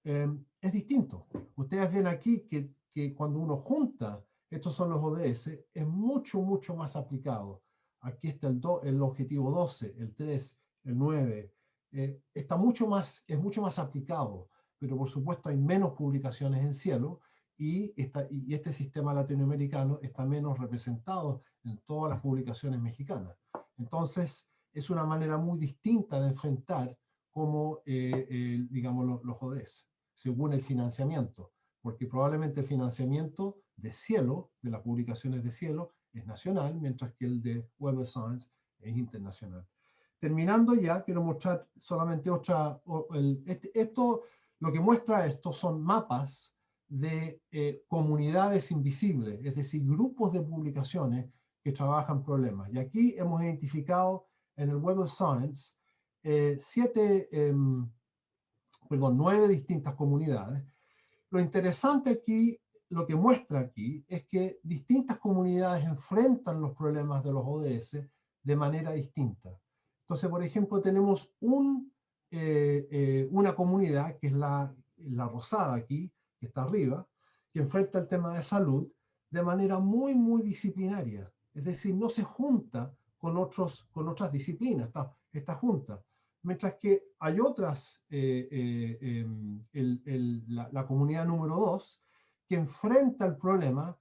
es distinto. Ustedes ven aquí que cuando uno junta, estos son los ODS, es mucho, mucho más aplicado. Aquí está el objetivo 12, el 3, el 9. Es mucho más aplicado, pero por supuesto hay menos publicaciones en cielo y este sistema latinoamericano está menos representado en todas las publicaciones mexicanas. Entonces, es una manera muy distinta de enfrentar como, digamos, los ODS, según el financiamiento, porque probablemente el financiamiento de cielo, de las publicaciones de cielo, es nacional, mientras que el de Web of Science es internacional. Terminando ya, quiero mostrar solamente lo que muestra esto son mapas de comunidades invisibles, es decir, grupos de publicaciones que trabajan problemas. Y aquí hemos identificado en el Web of Science 9 distintas comunidades. Lo interesante aquí, lo que muestra aquí, es que distintas comunidades enfrentan los problemas de los ODS de manera distinta. Entonces, por ejemplo, tenemos una comunidad, que es la rosada aquí, que está arriba, que enfrenta el tema de salud de manera muy, muy disciplinaria. Es decir, no se junta con otras disciplinas, está junta. Mientras que hay otras, la comunidad número 2, que enfrenta el problema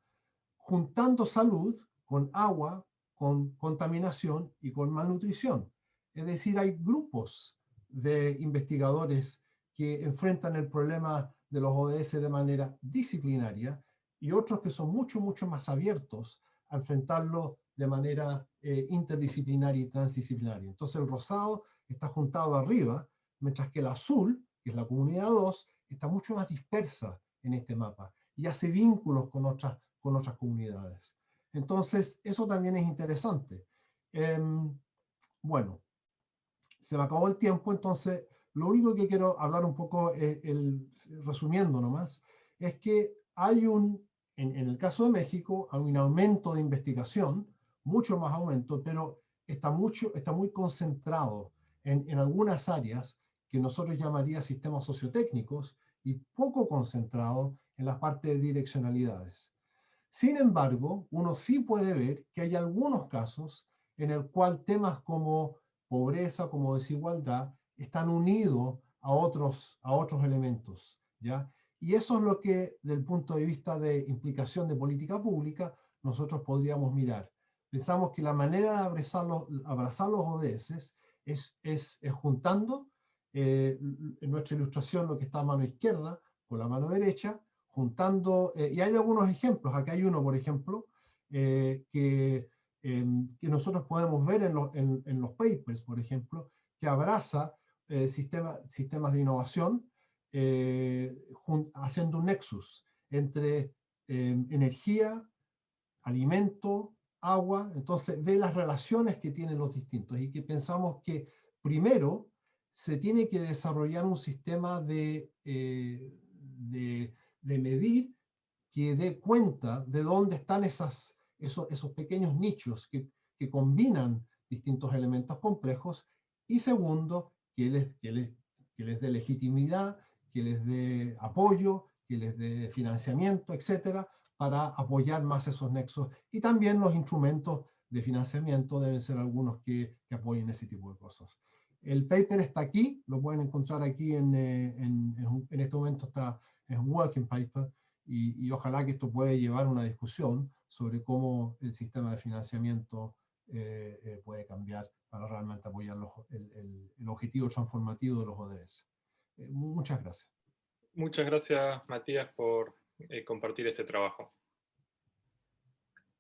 juntando salud con agua, con contaminación y con malnutrición. Es decir, hay grupos de investigadores que enfrentan el problema de los ODS de manera disciplinaria y otros que son mucho, mucho más abiertos a enfrentarlo de manera interdisciplinaria y transdisciplinaria. Entonces el rosado está juntado arriba, mientras que el azul, que es la comunidad 2, está mucho más dispersa en este mapa y hace vínculos con otras comunidades. Entonces, eso también es interesante. Bueno, se me acabó el tiempo, entonces lo único que quiero hablar un poco, resumiendo nomás, es que hay en el caso de México hay un aumento de investigación, mucho más aumento, pero está muy concentrado en algunas áreas que nosotros llamaríamos sistemas sociotécnicos y poco concentrado en la parte de direccionalidades. Sin embargo, uno sí puede ver que hay algunos casos en el cual temas como pobreza, como desigualdad, están unidos a otros elementos, ¿ya? Y eso es lo que, desde el punto de vista de implicación de política pública, nosotros podríamos mirar. Pensamos que la manera de abrazar los ODS es juntando, en nuestra ilustración, lo que está a mano izquierda con la mano derecha, juntando, y hay algunos ejemplos. Acá hay uno, por ejemplo, que nosotros podemos ver en los papers, por ejemplo, que abraza sistemas de innovación, haciendo un nexus entre energía, alimento, agua. Entonces ve las relaciones que tienen los distintos y que pensamos que primero se tiene que desarrollar un sistema de medir que dé cuenta de dónde están esos pequeños nichos que combinan distintos elementos complejos, y segundo, que les dé legitimidad, que les dé apoyo, que les dé financiamiento, etcétera, para apoyar más esos nexos. Y también los instrumentos de financiamiento deben ser algunos que apoyen ese tipo de cosas. El paper está aquí, lo pueden encontrar aquí en este momento está en un working paper, y ojalá que esto pueda llevar una discusión sobre cómo el sistema de financiamiento puede cambiar para realmente apoyar el objetivo transformativo de los ODS. Muchas gracias. Muchas gracias, Matías, por compartir este trabajo.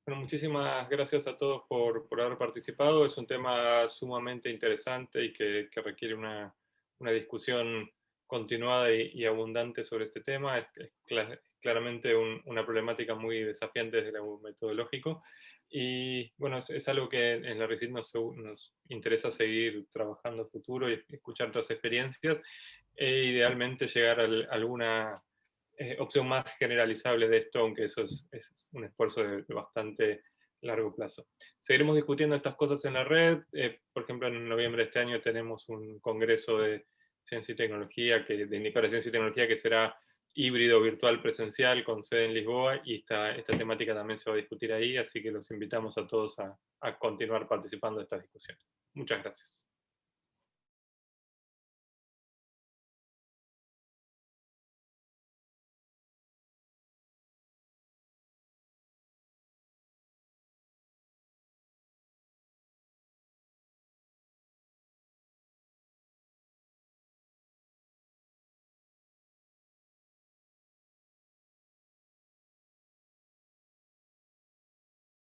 Bueno, muchísimas gracias a todos por haber participado. Es un tema sumamente interesante y que requiere una discusión continuada y abundante sobre este tema. Es claramente una problemática muy desafiante desde lo metodológico. Y bueno, es algo que en la RICIT nos interesa seguir trabajando a futuro y escuchar otras experiencias e idealmente llegar a alguna opción más generalizable de esto, aunque eso es un esfuerzo de bastante largo plazo. Seguiremos discutiendo estas cosas en la red. Por ejemplo, en noviembre de este año tenemos un congreso de ciencia y tecnología, de Indicadores de Ciencia y Tecnología, que será híbrido, virtual, presencial, con sede en Lisboa, y esta temática también se va a discutir ahí, así que los invitamos a todos a continuar participando de estas discusiones. Muchas gracias.